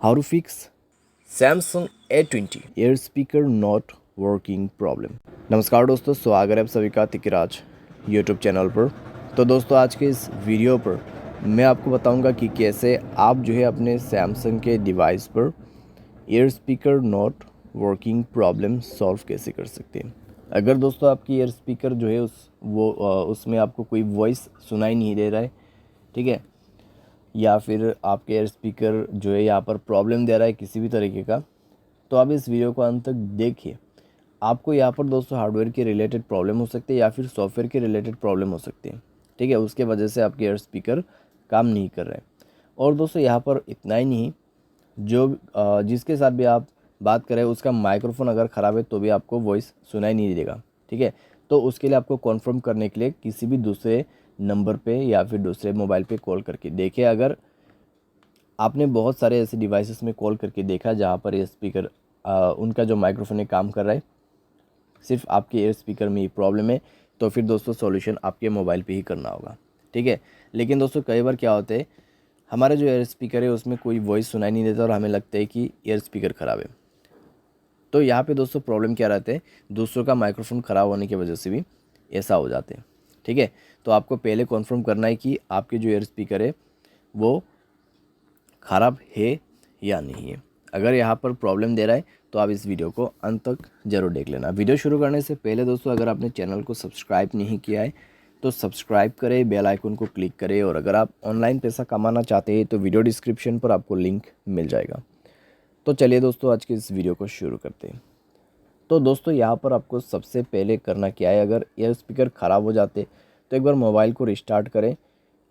How to fix Samsung A20। Air speaker not working problem. नमस्कार दोस्तों, स्वागत है आप सभी का तिकराज यूट्यूब चैनल पर। तो दोस्तों, आज के इस वीडियो पर मैं आपको बताऊंगा कि कैसे आप जो है अपने सैमसंग के डिवाइस पर air speaker not working problem solve कैसे कर सकते हैं। अगर दोस्तों आपकी एयर स्पीकर जो है उसमें आपको कोई वॉइस सुनाई नहीं दे रहा है, ठीक है, या फिर आपके एयर स्पीकर जो है यहाँ पर प्रॉब्लम दे रहा है किसी भी तरीके का, तो आप इस वीडियो को अंत तक देखिए। आपको यहाँ पर दोस्तों हार्डवेयर के रिलेटेड प्रॉब्लम हो सकती है या फिर सॉफ्टवेयर के रिलेटेड प्रॉब्लम हो सकती है, ठीक है। उसके वजह से आपके एयर स्पीकर काम नहीं कर रहे हैं। और दोस्तों यहाँ पर इतना ही नहीं, जिसके साथ भी आप बात करें उसका माइक्रोफोन अगर ख़राब है तो भी आपको वॉइस सुनाई नहीं देगा, ठीक है। तो उसके लिए आपको कॉन्फर्म करने के लिए किसी भी दूसरे नंबर पे या फिर दूसरे मोबाइल पे कॉल करके देखिए। अगर आपने बहुत सारे ऐसे डिवाइसेस में कॉल करके देखा जहाँ पर ये स्पीकर उनका जो माइक्रोफोन है काम कर रहा है, सिर्फ आपके एयर स्पीकर में ही प्रॉब्लम है, तो फिर दोस्तों सॉल्यूशन आपके मोबाइल पे ही करना होगा, ठीक है। लेकिन दोस्तों कई बार क्या होता है, हमारा जो एयर स्पीकर है उसमें कोई वॉइस सुनाई नहीं देता और हमें लगता है कि एयर स्पीकर ख़राब है। तो यहाँ पे दोस्तों प्रॉब्लम क्या रहता है, दूसरों का माइक्रोफोन ख़राब होने की वजह से भी ऐसा हो जाते हैं, ठीक है। तो आपको पहले कॉन्फर्म करना है कि आपके जो एयर स्पीकर है वो ख़राब है या नहीं है। अगर यहाँ पर प्रॉब्लम दे रहा है तो आप इस वीडियो को अंत तक ज़रूर देख लेना। वीडियो शुरू करने से पहले दोस्तों, अगर आपने चैनल को सब्सक्राइब नहीं किया है तो सब्सक्राइब करें, बेल आइकन को क्लिक करें। और अगर आप ऑनलाइन पैसा कमाना चाहते हैं तो वीडियो डिस्क्रिप्शन पर आपको लिंक मिल जाएगा। तो चलिए दोस्तों, आज के इस वीडियो को शुरू करते हैं। तो दोस्तों यहाँ पर आपको सबसे पहले करना क्या है, अगर एयर स्पीकर ख़राब हो जाते तो एक बार मोबाइल को रिस्टार्ट करें,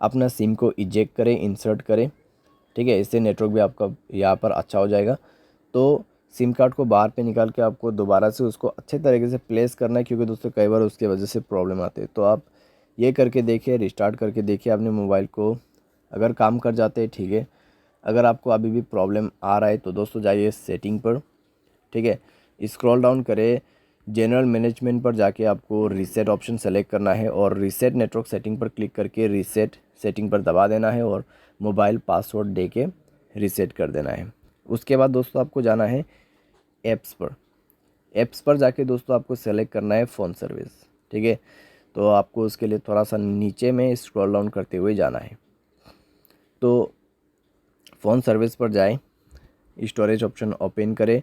अपना सिम को इजेक्ट करें, इंसर्ट करें, ठीक है। इससे नेटवर्क भी आपका यहाँ पर अच्छा हो जाएगा। तो सिम कार्ड को बाहर पे निकाल के आपको दोबारा से उसको अच्छे तरीके से प्लेस करना है, क्योंकि दोस्तों कई बार उसकी वजह से प्रॉब्लम आते हैं। तो आप ये करके देखिए, रिस्टार्ट करके देखिए अपने मोबाइल को। अगर काम कर जाते हैं, ठीक है। अगर आपको अभी भी प्रॉब्लम आ रहा है तो दोस्तों जाइए सेटिंग पर, ठीक है। स्क्रॉल डाउन करें, जनरल मैनेजमेंट पर जाके आपको रीसेट ऑप्शन सेलेक्ट करना है और रीसेट नेटवर्क सेटिंग पर क्लिक करके रीसेट सेटिंग पर दबा देना है और मोबाइल पासवर्ड दे के रीसेट कर देना है। उसके बाद दोस्तों आपको जाना है ऐप्स पर जाके दोस्तों आपको सेलेक्ट करना है फ़ोन सर्विस, ठीक है। तो आपको उसके लिए थोड़ा सा नीचे में स्क्रॉल डाउन करते हुए जाना है। तो फ़ोन सर्विस पर जाएं, स्टोरेज ऑप्शन ओपन करें,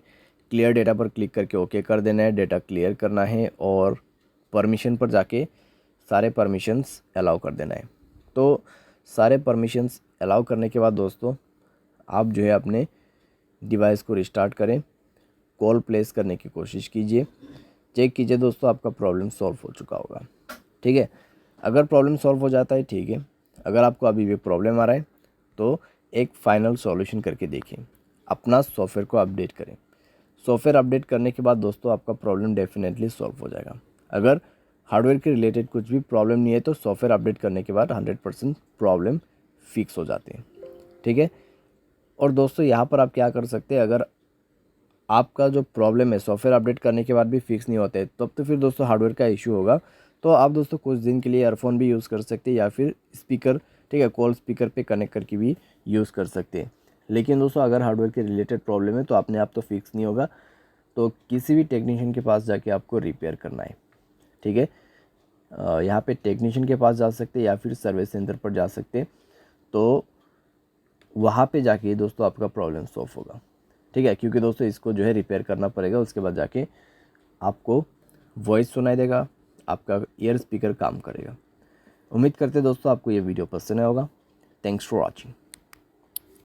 क्लियर डेटा पर क्लिक करके ओके कर देना है, डेटा क्लियर करना है और परमिशन पर जाके सारे परमिशंस अलाउ कर देना है। तो सारे परमिशंस अलाउ करने के बाद दोस्तों आप जो है अपने डिवाइस को रिस्टार्ट करें, कॉल प्लेस करने की कोशिश कीजिए, चेक कीजिए दोस्तों आपका प्रॉब्लम सॉल्व हो चुका होगा, ठीक है। अगर प्रॉब्लम सॉल्व हो जाता है, ठीक है। अगर आपको अभी भी प्रॉब्लम आ रहा है तो एक फाइनल सॉल्यूशन करके देखिए, अपना सॉफ्टवेयर को अपडेट करें। सॉफ्टवेयर अपडेट करने के बाद दोस्तों आपका प्रॉब्लम डेफिनेटली सॉल्व हो जाएगा। अगर हार्डवेयर के रिलेटेड कुछ भी प्रॉब्लम नहीं है तो सॉफ्टवेयर अपडेट करने के बाद 100% प्रॉब्लम फिक्स हो जाते हैं, ठीक है। और दोस्तों यहाँ पर आप क्या कर सकते हैं, अगर आपका जो प्रॉब्लम है सॉफ्टवेयर अपडेट करने के बाद भी फिक्स नहीं होते तब तो फिर दोस्तों हार्डवेयर का इशू होगा। तो आप दोस्तों कुछ दिन के लिए ईयरफोन भी यूज़ कर सकते हैं या फिर स्पीकर, ठीक है, कॉल स्पीकर पे कनेक्ट करके भी यूज़ कर सकते हैं। लेकिन दोस्तों अगर हार्डवेयर के रिलेटेड प्रॉब्लम है तो अपने आप तो फिक्स नहीं होगा, तो किसी भी टेक्नीशियन के पास जाके आपको रिपेयर करना है, ठीक है। यहाँ पे टेक्नीशियन के पास जा सकते हैं या फिर सर्विस सेंटर पर जा सकते हैं। तो वहाँ पे जाके दोस्तों आपका प्रॉब्लम सॉल्व होगा, ठीक है। क्योंकि दोस्तों इसको जो है रिपेयर करना पड़ेगा, उसके बाद जाके आपको वॉइस सुनाई देगा, आपका ईयर स्पीकर काम करेगा। उम्मीद करते दोस्तों आपको ये वीडियो पसंद आया होगा। Thanks for watching.